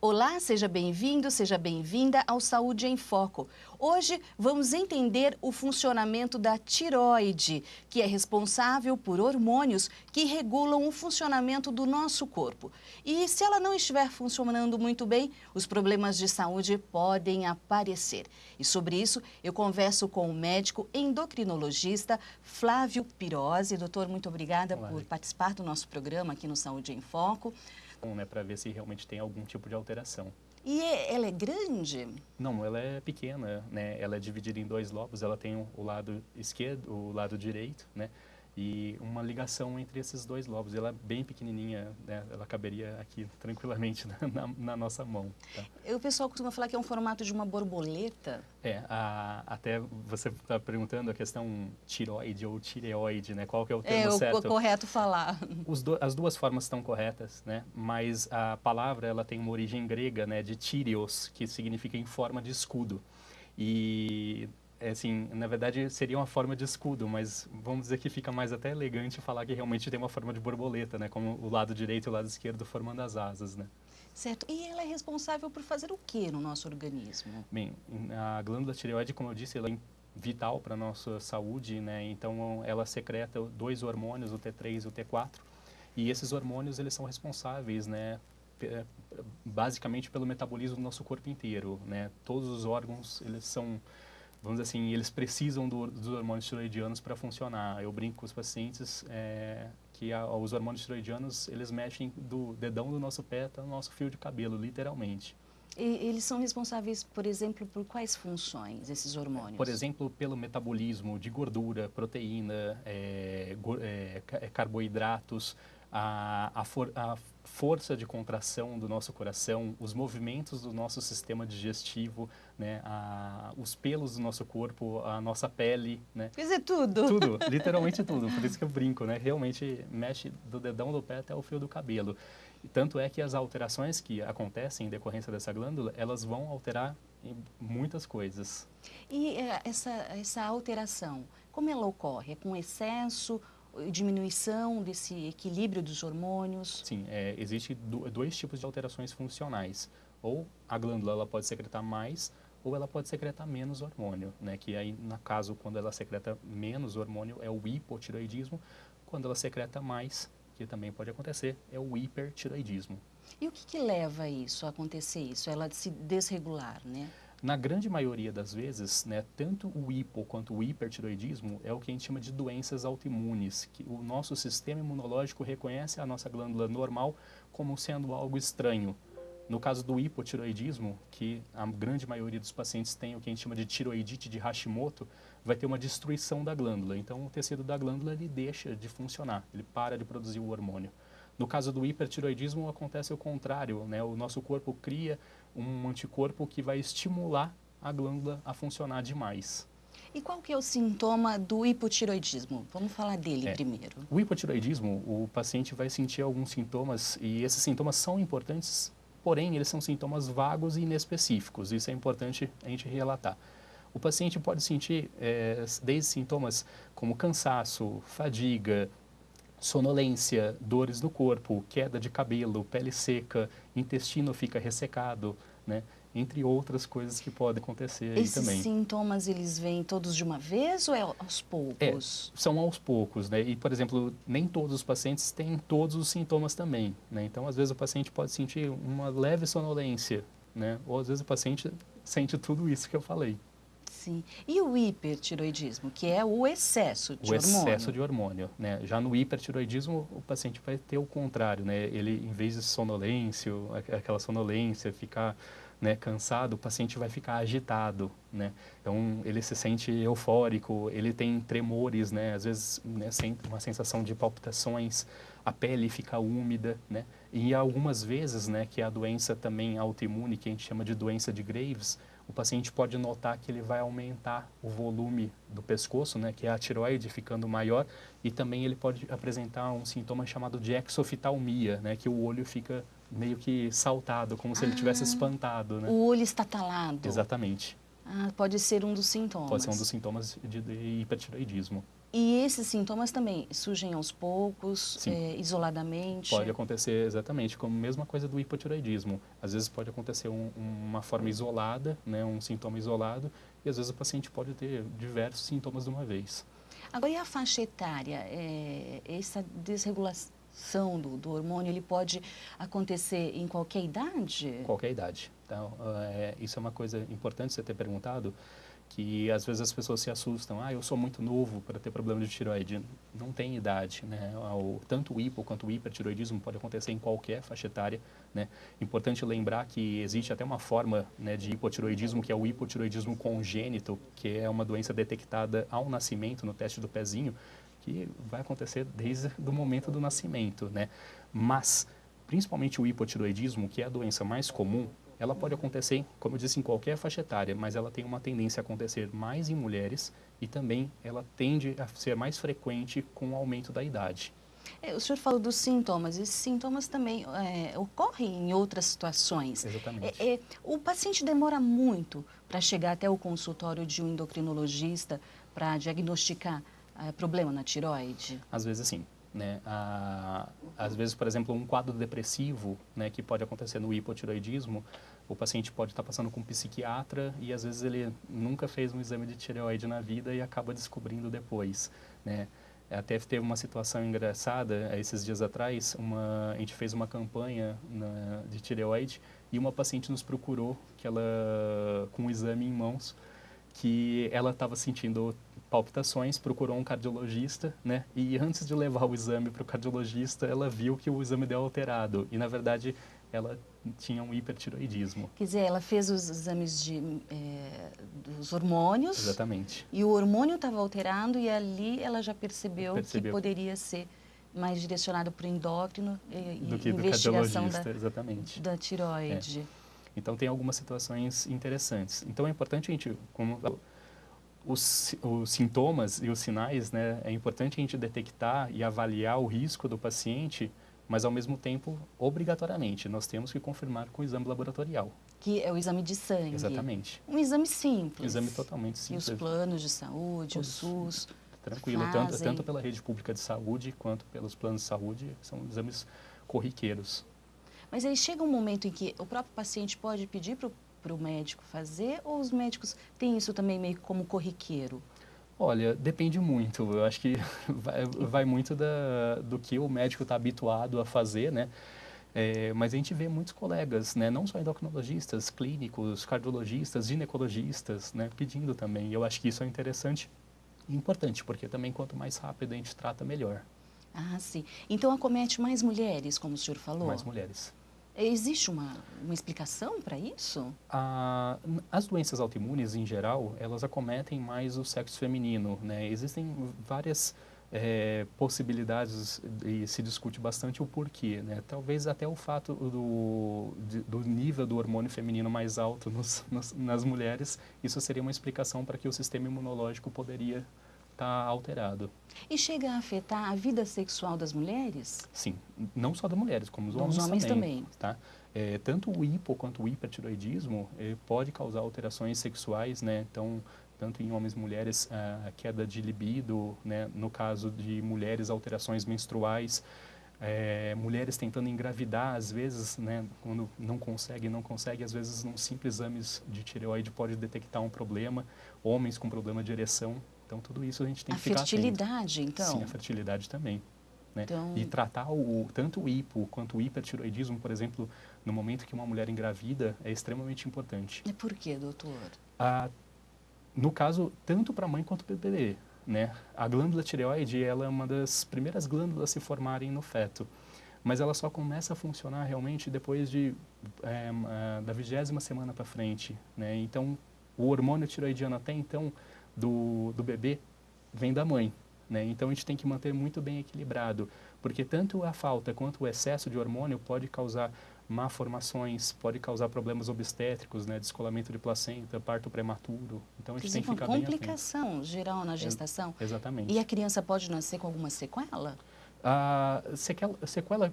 Olá, seja bem-vindo, seja bem-vinda ao Saúde em Foco. Hoje vamos entender o funcionamento da tireoide, que é responsável por hormônios que regulam o funcionamento do nosso corpo. E se ela não estiver funcionando muito bem, os problemas de saúde podem aparecer. E sobre isso eu converso com o médico endocrinologista Flávio Pirozzi. Doutor, muito obrigada por participar do nosso programa aqui no Saúde em Foco. Para ver se realmente tem algum tipo de alteração. E ela é grande? Não, ela é pequena, né? Ela é dividida em dois lobos, ela tem o lado esquerdo, o lado direito, né? E uma ligação entre esses dois lobos. Ela é bem pequenininha, né? Ela caberia aqui tranquilamente na nossa mão. Tá? O pessoal costuma falar que é um formato de uma borboleta. Até você está perguntando a questão tiroide ou tireoide, né? Qual que é o termo certo? É correto falar. As duas formas estão corretas, né? Mas a palavra ela tem uma origem grega, né? De Tyrios, que significa em forma de escudo. E assim, na verdade seria uma forma de escudo, mas vamos dizer que fica mais até elegante falar que realmente tem uma forma de borboleta, né? Como o lado direito e o lado esquerdo formando as asas, né? Certo. E ela é responsável por fazer o que no nosso organismo? Bem, a glândula tireoide, como eu disse, ela é vital para a nossa saúde, né? Então ela secreta dois hormônios, o T3 e o T4, e esses hormônios eles são responsáveis, né? Basicamente pelo metabolismo do nosso corpo inteiro, né? Todos os órgãos, eles são, vamos dizer assim, eles precisam dos hormônios tiroidianos para funcionar. Eu brinco com os pacientes que os hormônios tiroidianos, eles mexem do dedão do nosso pé até o nosso fio de cabelo, literalmente. E eles são responsáveis, por exemplo, por quais funções, esses hormônios? Por exemplo, pelo metabolismo de gordura, proteína, carboidratos, a força de contração do nosso coração, os movimentos do nosso sistema digestivo, né, os pelos do nosso corpo, a nossa pele, né? Quer dizer, tudo. Tudo, literalmente tudo. Por isso que eu brinco, né? Realmente mexe do dedão do pé até o fio do cabelo. E tanto é que as alterações que acontecem em decorrência dessa glândula, elas vão alterar em muitas coisas. E essa alteração, como ela ocorre? É com excesso, diminuição desse equilíbrio dos hormônios? Sim, existe dois tipos de alterações funcionais. Ou a glândula ela pode secretar mais, ou ela pode secretar menos hormônio, né? Que aí, no caso, quando ela secreta menos hormônio, é o hipotireoidismo. Quando ela secreta mais, que também pode acontecer, é o hipertireoidismo. E o que leva a isso, a acontecer isso, ela se desregular, né? Na grande maioria das vezes, né, tanto o hipo quanto o hipertireoidismo é o que a gente chama de doenças autoimunes, que o nosso sistema imunológico reconhece a nossa glândula normal como sendo algo estranho. No caso do hipotireoidismo, que a grande maioria dos pacientes tem o que a gente chama de tireoidite de Hashimoto, vai ter uma destruição da glândula. Então, o tecido da glândula ele deixa de funcionar, ele para de produzir o hormônio. No caso do hipertireoidismo, acontece o contrário, né? O nosso corpo cria um anticorpo que vai estimular a glândula a funcionar demais. E qual que é o sintoma do hipotireoidismo? Vamos falar dele primeiro. O hipotireoidismo, o paciente vai sentir alguns sintomas, e esses sintomas são importantes, porém, eles são sintomas vagos e inespecíficos. Isso é importante a gente relatar. O paciente pode sentir desde sintomas como cansaço, fadiga, sonolência, dores no corpo, queda de cabelo, pele seca, intestino fica ressecado, né? Entre outras coisas que podem acontecer aí também. Esses sintomas, eles vêm todos de uma vez ou é aos poucos? São aos poucos, né? E, por exemplo, nem todos os pacientes têm todos os sintomas também, né? Então, às vezes o paciente pode sentir uma leve sonolência, né? Ou às vezes o paciente sente tudo isso que eu falei. Sim. E o hipertireoidismo, que é o excesso de hormônio? O excesso de hormônio, né? Já no hipertireoidismo, o paciente vai ter o contrário, né? Ele, em vez de sonolência, aquela sonolência, ficar, né, cansado, o paciente vai ficar agitado, né? Então, ele se sente eufórico, ele tem tremores, né? Às vezes, né, uma sensação de palpitações, a pele fica úmida, né? E algumas vezes, né, que é a doença também autoimune, que a gente chama de doença de Graves, o paciente pode notar que ele vai aumentar o volume do pescoço, né, que é a tireoide ficando maior, e também ele pode apresentar um sintoma chamado de exoftalmia, né, que o olho fica meio que saltado, como se ele tivesse espantado, né? O olho estatalado. Exatamente. Pode ser um dos sintomas. Pode ser um dos sintomas de hipertireoidismo. E esses sintomas também surgem aos poucos, Sim. isoladamente? Pode acontecer exatamente como a mesma coisa do hipotireoidismo. Às vezes pode acontecer uma forma isolada, né, um sintoma isolado, e às vezes o paciente pode ter diversos sintomas de uma vez. Agora, e a faixa etária? Essa desregulação do hormônio, ele pode acontecer em qualquer idade? Qualquer idade. Então, isso é uma coisa importante você ter perguntado, que às vezes as pessoas se assustam. Eu sou muito novo para ter problema de tireoide. Não tem idade, né? Tanto o hipo quanto o hipertireoidismo pode acontecer em qualquer faixa etária, né? Importante lembrar que existe até uma forma, né, de hipotireoidismo, que é o hipotireoidismo congênito, que é uma doença detectada ao nascimento no teste do pezinho, que vai acontecer desde o momento do nascimento, né? Mas, principalmente o hipotireoidismo, que é a doença mais comum, ela pode acontecer, como eu disse, em qualquer faixa etária, mas ela tem uma tendência a acontecer mais em mulheres e também ela tende a ser mais frequente com o aumento da idade. O senhor falou dos sintomas. Esses sintomas também ocorrem em outras situações. Exatamente. O paciente demora muito para chegar até o consultório de um endocrinologista para diagnosticar problema na tireoide? Às vezes sim. Né? Às vezes, por exemplo, um quadro depressivo, né, que pode acontecer no hipotireoidismo, o paciente pode estar passando com um psiquiatra e às vezes ele nunca fez um exame de tireoide na vida e acaba descobrindo depois, né? Até teve uma situação engraçada, esses dias atrás, a gente fez uma campanha de tireoide e uma paciente nos procurou com um exame em mãos, que ela estava sentindo palpitações, procurou um cardiologista, né? E antes de levar o exame para o cardiologista, ela viu que o exame deu alterado. E, na verdade, ela tinha um hipertireoidismo. Quer dizer, ela fez os exames dos hormônios. Exatamente. E o hormônio estava alterado e ali ela já percebeu que poderia ser mais direcionado para o endócrino do que investigação do cardiologista, exatamente. Da tireoide. Então, tem algumas situações interessantes. Então, é importante a gente, como os sintomas e os sinais, né, é importante a gente detectar e avaliar o risco do paciente, mas, ao mesmo tempo, obrigatoriamente, nós temos que confirmar com o exame laboratorial. Que é o exame de sangue. Exatamente. Um exame simples. Um exame totalmente simples. E os planos de saúde, todos, o SUS, tranquilo, tanto pela rede pública de saúde quanto pelos planos de saúde, são exames corriqueiros. Mas aí chega um momento em que o próprio paciente pode pedir para o médico fazer, ou os médicos têm isso também meio como corriqueiro? Olha, depende muito. Eu acho que vai muito do que o médico está habituado a fazer, né? Mas a gente vê muitos colegas, né? Não só endocrinologistas, clínicos, cardiologistas, ginecologistas, né? Pedindo também. E eu acho que isso é interessante e importante, porque também quanto mais rápido a gente trata, melhor. Ah, sim. Então acomete mais mulheres, como o senhor falou? Mais mulheres. Existe uma explicação para isso? As doenças autoimunes, em geral, elas acometem mais o sexo feminino, né? Existem várias possibilidades e se discute bastante o porquê, né? Talvez até o fato do nível do hormônio feminino mais alto nas mulheres, isso seria uma explicação para que o sistema imunológico poderia estar alterado. E chega a afetar a vida sexual das mulheres? Sim, não só das mulheres, como dos homens também. Tá? Tanto o hipo quanto o hipertireoidismo pode causar alterações sexuais, né? Então, tanto em homens e mulheres, a queda de libido, né? No caso de mulheres, alterações menstruais, mulheres tentando engravidar, às vezes, né? Quando não consegue, às vezes, num simples exame de tireoide pode detectar um problema, homens com problema de ereção. Então, tudo isso a gente tem que ficar atento. A fertilidade, então? Sim, a fertilidade também. Né? Então... E tratar tanto o hipo quanto o hipertireoidismo, por exemplo, no momento que uma mulher engravida, é extremamente importante. E por quê, doutor? No caso, tanto para a mãe quanto para o bebê. Né? A glândula tireoide ela é uma das primeiras glândulas a se formarem no feto. Mas ela só começa a funcionar realmente depois da 20ª semana para frente. Né? Então, o hormônio tireoidiano até então do bebê vem da mãe, né? Então a gente tem que manter muito bem equilibrado, porque tanto a falta quanto o excesso de hormônio pode causar malformações, pode causar problemas obstétricos, né? Descolamento de placenta, parto prematuro. Então a gente tem que ficar bem atento. Uma complicação geral na gestação. Exatamente. E a criança pode nascer com alguma sequela? A sequela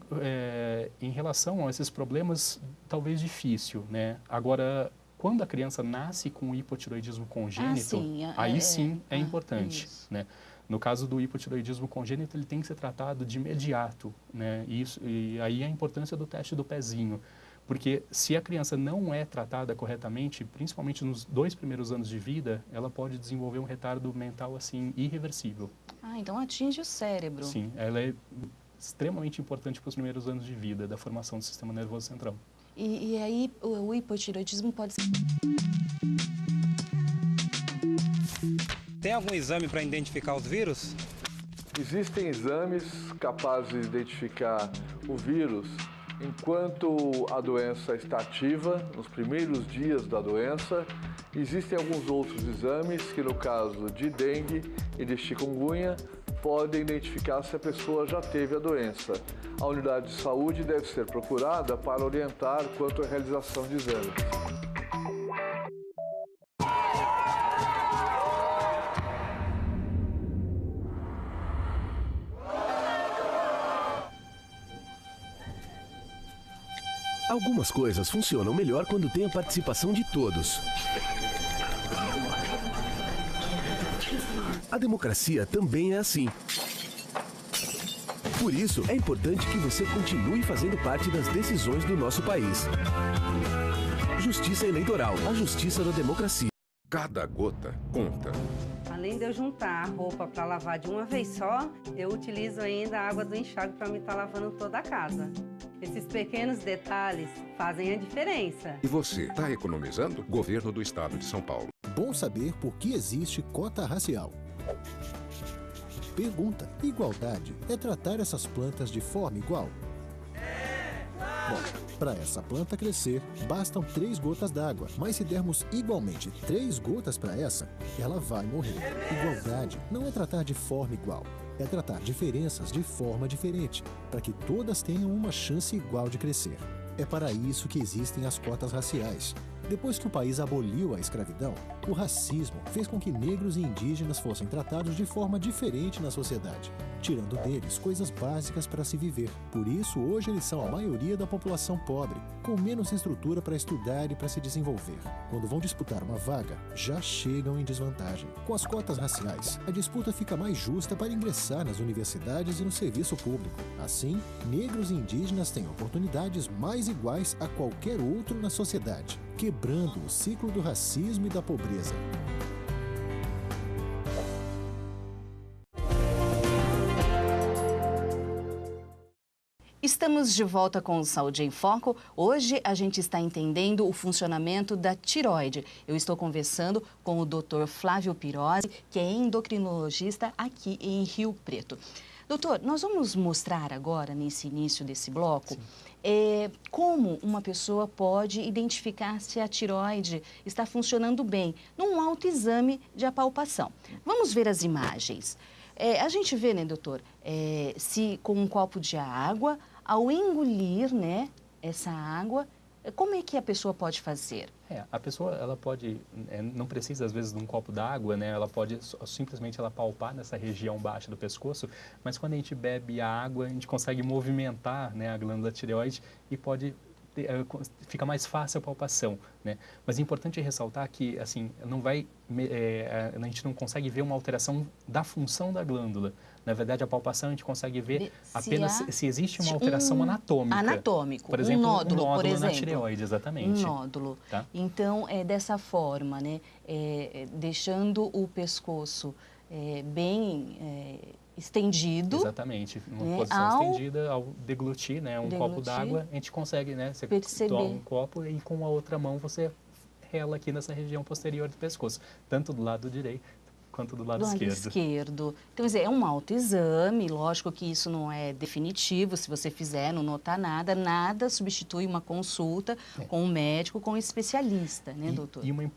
em relação a esses problemas, talvez difícil, né? Agora, quando a criança nasce com hipotireoidismo congênito, aí sim é importante, né? No caso do hipotireoidismo congênito, ele tem que ser tratado de imediato, né? E aí a importância do teste do pezinho. Porque se a criança não é tratada corretamente, principalmente nos 2 primeiros anos de vida, ela pode desenvolver um retardo mental, assim, irreversível. Ah, então atinge o cérebro. Sim, ela é extremamente importante para os primeiros anos de vida da formação do sistema nervoso central. E aí o hipotireoidismo pode ser... Tem algum exame para identificar os vírus? Existem exames capazes de identificar o vírus enquanto a doença está ativa, nos primeiros dias da doença. Existem alguns outros exames que, no caso de dengue e de chikungunya, podem identificar se a pessoa já teve a doença. A unidade de saúde deve ser procurada para orientar quanto à realização de exames. Algumas coisas funcionam melhor quando tem a participação de todos. A democracia também é assim. Por isso, é importante que você continue fazendo parte das decisões do nosso país. Justiça Eleitoral, a justiça da democracia. Cada gota conta. Além de eu juntar a roupa para lavar de uma vez só, eu utilizo ainda a água do enxágue para me estar lavando toda a casa. Esses pequenos detalhes fazem a diferença. E você está economizando? Governo do Estado de São Paulo. Bom saber por que existe cota racial. Pergunta: igualdade é tratar essas plantas de forma igual? Bom, para essa planta crescer, bastam 3 gotas d'água, mas se dermos igualmente 3 gotas para essa, ela vai morrer. Igualdade não é tratar de forma igual, é tratar diferenças de forma diferente, para que todas tenham uma chance igual de crescer. É para isso que existem as cotas raciais. Depois que o país aboliu a escravidão, o racismo fez com que negros e indígenas fossem tratados de forma diferente na sociedade, tirando deles coisas básicas para se viver. Por isso, hoje eles são a maioria da população pobre, com menos estrutura para estudar e para se desenvolver. Quando vão disputar uma vaga, já chegam em desvantagem. Com as cotas raciais, a disputa fica mais justa para ingressar nas universidades e no serviço público. Assim, negros e indígenas têm oportunidades mais iguais a qualquer outro na sociedade, quebrando o ciclo do racismo e da pobreza. Estamos de volta com o Saúde em Foco. Hoje a gente está entendendo o funcionamento da tireoide. Eu estou conversando com o Dr. Flávio Pirozzi, que é endocrinologista aqui em Rio Preto. Doutor, nós vamos mostrar agora, nesse início desse bloco, como uma pessoa pode identificar se a tireoide está funcionando bem num autoexame de apalpação. Vamos ver as imagens. A gente vê, né, doutor, se com um copo de água, ao engolir, né, essa água, como é que a pessoa pode fazer? A pessoa, ela pode, não precisa às vezes de um copo d'água, né? Ela pode simplesmente ela palpar nessa região baixa do pescoço, mas quando a gente bebe a água, a gente consegue movimentar, né, a glândula tireoide e fica mais fácil a palpação, né? Mas é importante ressaltar que, assim, a gente não consegue ver uma alteração da função da glândula. Na verdade, a palpação a gente consegue ver apenas se existe uma alteração anatômica. Anatômico, por exemplo, um nódulo, por exemplo. Na tireoide, exatamente. Um nódulo. Tá? Então, é dessa forma, né? Deixando o pescoço bem estendido. Exatamente. Numa posição estendida, ao deglutir, né, um copo d'água, a gente consegue, né? Você toma um copo e com a outra mão você rela aqui nessa região posterior do pescoço, tanto do lado direito quanto do lado esquerdo. Então, é um autoexame, lógico que isso não é definitivo, se você fizer, não notar nada, nada substitui uma consulta com um médico, com um especialista, né, doutor? E um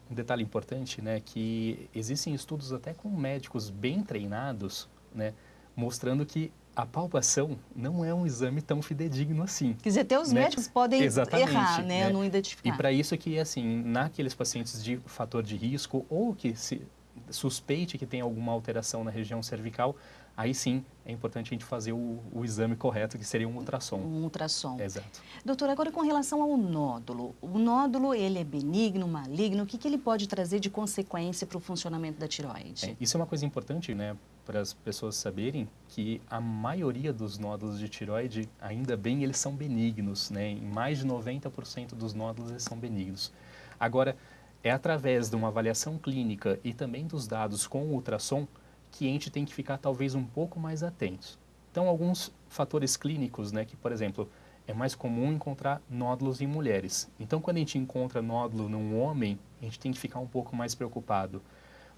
detalhe importante, né, que existem estudos até com médicos bem treinados, né, mostrando que a palpação não é um exame tão fidedigno assim. Quer dizer, até os médicos podem errar, né, não identificar. E para isso que, assim, naqueles pacientes de fator de risco ou que se suspeite que tem alguma alteração na região cervical, aí sim é importante a gente fazer o exame correto, que seria um ultrassom. Um ultrassom. Exato. Doutor, agora com relação ao nódulo. O nódulo, ele é benigno, maligno? O que ele pode trazer de consequência para o funcionamento da tireoide? Isso é uma coisa importante, né, para as pessoas saberem que a maioria dos nódulos de tireoide, ainda bem, eles são benignos, né? Em mais de 90% dos nódulos eles são benignos. Agora, é através de uma avaliação clínica e também dos dados com o ultrassom que a gente tem que ficar talvez um pouco mais atentos. Então, alguns fatores clínicos, né, que, por exemplo, é mais comum encontrar nódulos em mulheres. Então, quando a gente encontra nódulo num homem, a gente tem que ficar um pouco mais preocupado.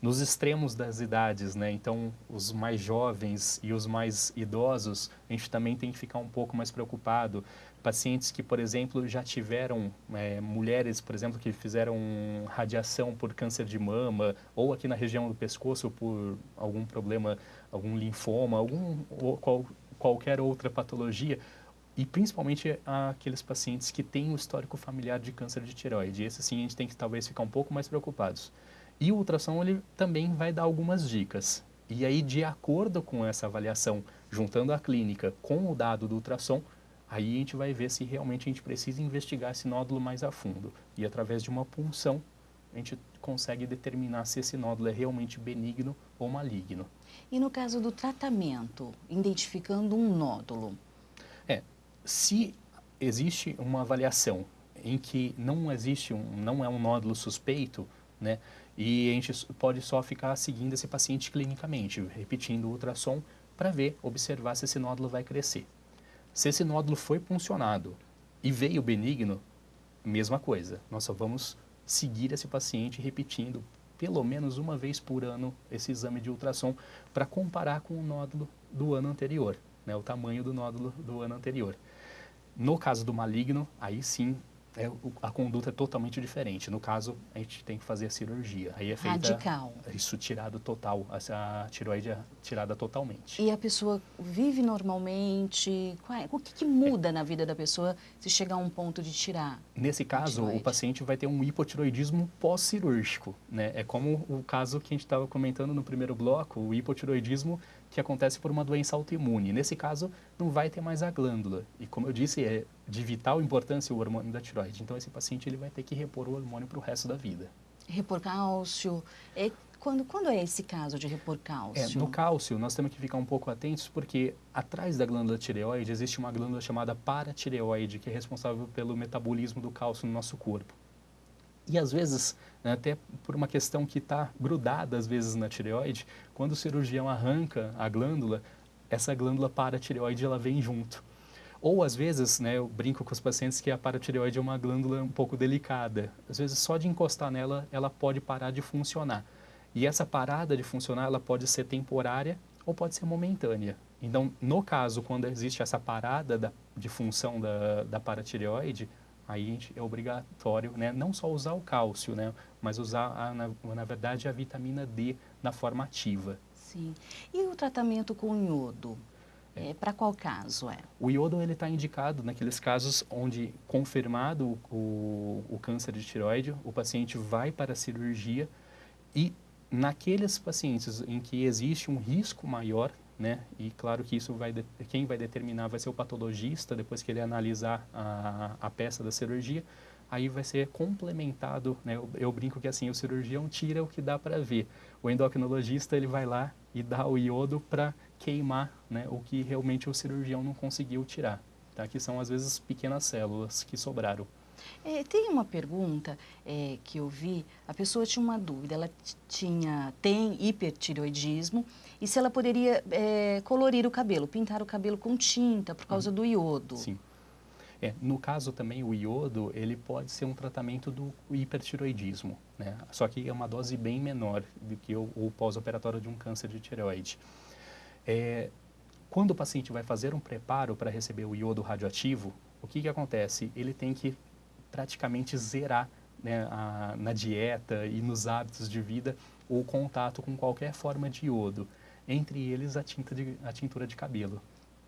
Nos extremos das idades, né, então, os mais jovens e os mais idosos, a gente também tem que ficar um pouco mais preocupado. Pacientes que, por exemplo, já tiveram, mulheres, por exemplo, que fizeram radiação por câncer de mama, ou aqui na região do pescoço por algum problema, algum linfoma, qualquer outra patologia, e principalmente aqueles pacientes que têm o histórico familiar de câncer de tireoide. Esse sim a gente tem que talvez ficar um pouco mais preocupados. E o ultrassom ele também vai dar algumas dicas. E aí, de acordo com essa avaliação, juntando a clínica com o dado do ultrassom, aí a gente vai ver se realmente a gente precisa investigar esse nódulo mais a fundo. E através de uma punção, a gente consegue determinar se esse nódulo é realmente benigno ou maligno. E no caso do tratamento, identificando um nódulo? Se existe uma avaliação em que não é um nódulo suspeito, né, e a gente pode só ficar seguindo esse paciente clinicamente, repetindo o ultrassom para observar se esse nódulo vai crescer. Se esse nódulo foi puncionado e veio benigno, mesma coisa. Nós só vamos seguir esse paciente repetindo pelo menos uma vez por ano esse exame de ultrassom para comparar com o nódulo do ano anterior, né, o tamanho do nódulo do ano anterior. No caso do maligno, aí sim a conduta é totalmente diferente. No caso, a gente tem que fazer a cirurgia. Aí é feita radical. Isso tirado total, a tireoide é tirada totalmente. E a pessoa vive normalmente? O que muda na vida da pessoa se chegar a um ponto de tirar? Nesse caso, o paciente vai ter um hipotireoidismo pós-cirúrgico, né? É como o caso que a gente estava comentando no primeiro bloco, o hipotireoidismo que acontece por uma doença autoimune. Nesse caso, não vai ter mais a glândula. E como eu disse, é de vital importância o hormônio da tireoide. Então, esse paciente ele vai ter que repor o hormônio para o resto da vida. Repor cálcio. Quando é esse caso de repor cálcio? No cálcio, nós temos que ficar um pouco atentos porque atrás da glândula tireoide existe uma glândula chamada paratireoide, que é responsável pelo metabolismo do cálcio no nosso corpo. E às vezes, né, até por uma questão que está grudada às vezes na tireoide, quando o cirurgião arranca a glândula, essa glândula paratireoide ela vem junto. Ou às vezes, né, eu brinco com os pacientes que a paratireoide é uma glândula um pouco delicada. Às vezes só de encostar nela, ela pode parar de funcionar. E essa parada de funcionar, ela pode ser temporária ou pode ser momentânea. Então, no caso, quando existe essa parada de função da paratireoide, aí é obrigatório, né, não só usar o cálcio, né, mas usar, na verdade, a vitamina D na forma ativa. Sim. E o tratamento com iodo? Para qual caso é? O iodo está indicado naqueles casos onde, confirmado o câncer de tireoide, o paciente vai para a cirurgia e naqueles pacientes em que existe um risco maior, né, e claro que isso quem vai determinar vai ser o patologista, depois que ele analisar a peça da cirurgia, aí vai ser complementado, né, eu brinco que assim, o cirurgião tira o que dá para ver, o endocrinologista ele vai lá e dá o iodo para queimar, né, o que realmente o cirurgião não conseguiu tirar, tá? Que são às vezes pequenas células que sobraram. Tem uma pergunta que eu vi, a pessoa tinha uma dúvida, ela tem hipertireoidismo e se ela poderia colorir o cabelo, pintar o cabelo com tinta por causa do iodo. Sim. No caso também o iodo, ele pode ser um tratamento do hipertireoidismo, né? Só que é uma dose bem menor do que o pós-operatório de um câncer de tireoide. Quando o paciente vai fazer um preparo para receber o iodo radioativo, o que acontece? Ele tem que praticamente zerar, né, na dieta e nos hábitos de vida o contato com qualquer forma de iodo, entre eles a tintura de cabelo.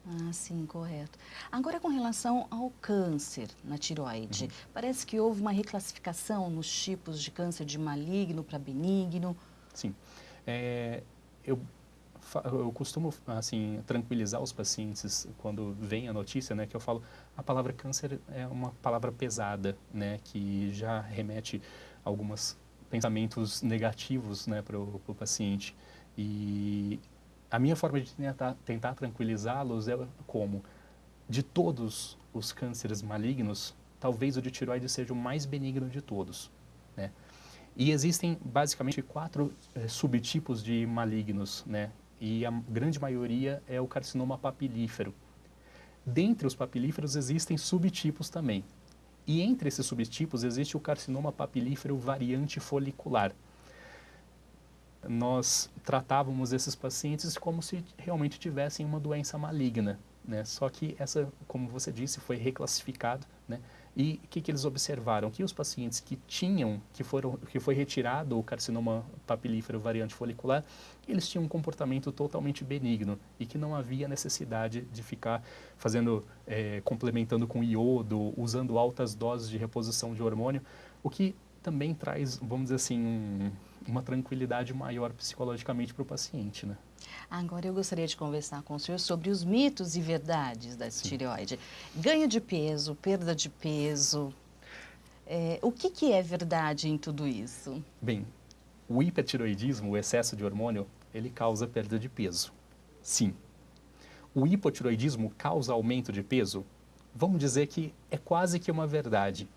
Ah, sim, correto. Agora, com relação ao câncer na tireoide, parece que houve uma reclassificação nos tipos de câncer de maligno para benigno. Sim. Eu eu costumo, assim, tranquilizar os pacientes quando vem a notícia, né, que eu falo, a palavra câncer é uma palavra pesada, né, que já remete a alguns pensamentos negativos, né, para o paciente. E a minha forma de tentar tranquilizá-los é como, de todos os cânceres malignos, talvez o de tireoide seja o mais benigno de todos, né? E existem basicamente 4 subtipos de malignos, né? E a grande maioria é o carcinoma papilífero. Dentre os papilíferos existem subtipos também. E entre esses subtipos existe o carcinoma papilífero variante folicular. Nós tratávamos esses pacientes como se realmente tivessem uma doença maligna, né? Só que essa, como você disse, foi reclassificado, né? E o que eles observaram? Que os pacientes que foi retirado o carcinoma papilífero variante folicular, eles tinham um comportamento totalmente benigno e que não havia necessidade de ficar complementando com iodo, usando altas doses de reposição de hormônio, o que também traz, vamos dizer assim, uma tranquilidade maior psicologicamente para o paciente, né? Agora eu gostaria de conversar com o senhor sobre os mitos e verdades da tireoide. Ganho de peso, perda de peso, o que é verdade em tudo isso? Bem, o hipertireoidismo, o excesso de hormônio, ele causa perda de peso, sim. O hipotireoidismo causa aumento de peso? Vamos dizer que é quase que uma verdade.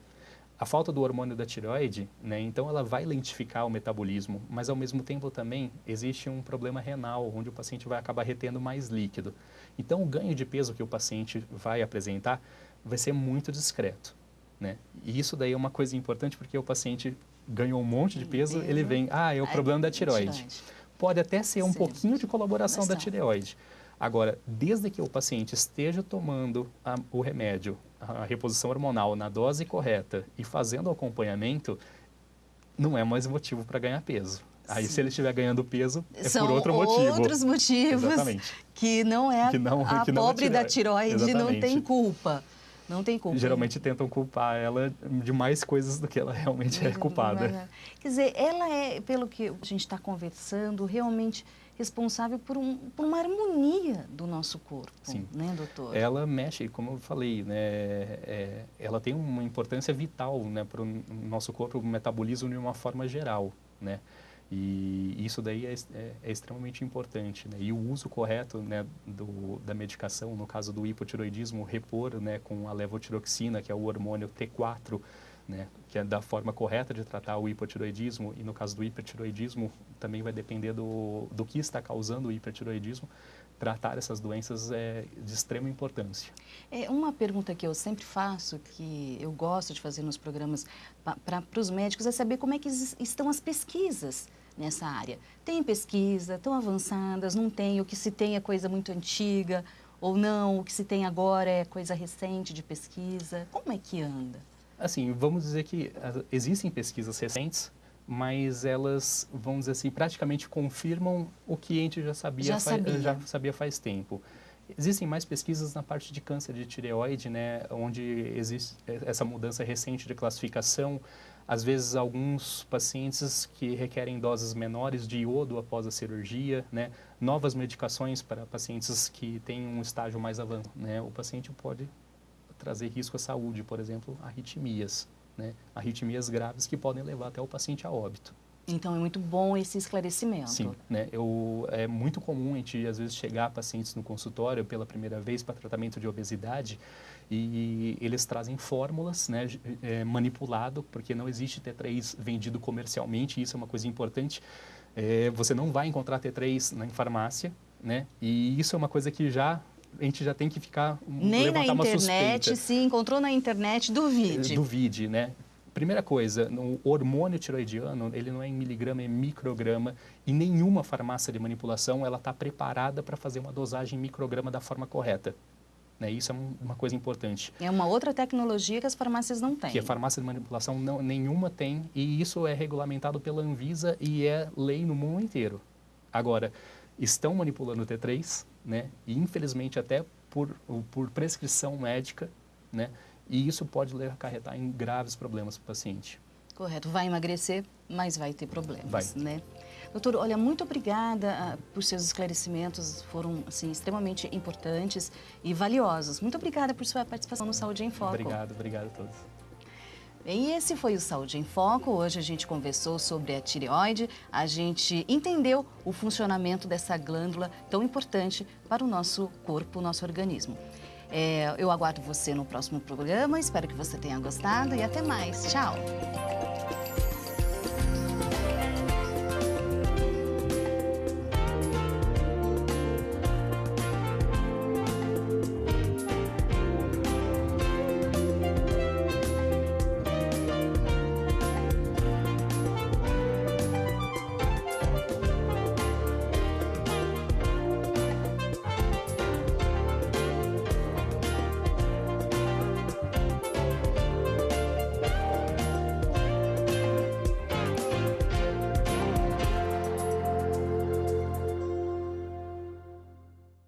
A falta do hormônio da tireoide, né, então ela vai lentificar o metabolismo, mas ao mesmo tempo também existe um problema renal, onde o paciente vai acabar retendo mais líquido. Então o ganho de peso que o paciente vai apresentar vai ser muito discreto, né? E isso daí é uma coisa importante porque o paciente ganhou um monte de peso, ele vem, é o problema da tireoide. Pode até ser um pouquinho de colaboração da tireoide. Agora, desde que o paciente esteja tomando o remédio, a reposição hormonal na dose correta e fazendo o acompanhamento, não é mais motivo para ganhar peso. Aí, se ele estiver ganhando peso, é por outro motivo. São outros motivos. Exatamente. Que não é a pobre da tireoide, não tem culpa. Não tem culpa. Geralmente tentam culpar ela de mais coisas do que ela realmente é culpada. Quer dizer, ela é, pelo que a gente está conversando, realmente responsável por uma harmonia do nosso corpo, sim, né, doutor? Ela mexe, como eu falei, né, ela tem uma importância vital, né, para o nosso corpo, o metabolismo de uma forma geral, né? E isso daí é extremamente importante, né? E o uso correto, né, da medicação, no caso do hipotireoidismo, repor, né, com a levotiroxina, que é o hormônio T4, né, que é da forma correta de tratar o hipotireoidismo, e no caso do hipertireoidismo também vai depender do que está causando o hipertireoidismo. Tratar essas doenças é de extrema importância. Uma pergunta que eu sempre faço, que eu gosto de fazer nos programas para os médicos, é saber como é que estão as pesquisas nessa área. Tem pesquisa, tão avançadas, não tem, o que se tem é coisa muito antiga, ou não, o que se tem agora é coisa recente de pesquisa. Como é que anda? Assim, vamos dizer que existem pesquisas recentes, mas elas, vamos dizer assim, praticamente confirmam o que a gente já sabia faz tempo. Existem mais pesquisas na parte de câncer de tireoide, né, onde existe essa mudança recente de classificação. Às vezes, alguns pacientes que requerem doses menores de iodo após a cirurgia, né, novas medicações para pacientes que têm um estágio mais avançado, né, o paciente pode trazer risco à saúde, por exemplo, arritmias, né? Arritmias graves que podem levar até o paciente a óbito. Então, é muito bom esse esclarecimento. Sim, né? É muito comum a gente, às vezes, chegar a pacientes no consultório pela primeira vez para tratamento de obesidade e eles trazem fórmulas, né, manipulado, porque não existe T3 vendido comercialmente, isso é uma coisa importante. Você não vai encontrar T3 na farmácia, né? E isso é uma coisa que a gente já tem que ficar nem na internet, se encontrou na internet, duvide. Duvide, né? Primeira coisa, o hormônio tiroidiano, ele não é em miligrama, é em micrograma, e nenhuma farmácia de manipulação ela está preparada para fazer uma dosagem em micrograma da forma correta. Né? Isso é uma coisa importante. É uma outra tecnologia que as farmácias não têm. Que a farmácia de manipulação nenhuma tem, e isso é regulamentado pela Anvisa e é lei no mundo inteiro. Agora, estão manipulando o T3, né? E infelizmente até por prescrição médica, né? E isso pode acarretar em graves problemas para o paciente. Correto. Vai emagrecer, mas vai ter problemas, né? Doutor, olha, muito obrigada por seus esclarecimentos, foram assim, extremamente importantes e valiosos. Muito obrigada por sua participação no Saúde em Foco. Obrigado a todos. E esse foi o Saúde em Foco. Hoje a gente conversou sobre a tireoide, a gente entendeu o funcionamento dessa glândula tão importante para o nosso corpo, o nosso organismo. Eu aguardo você no próximo programa, espero que você tenha gostado e até mais. Tchau!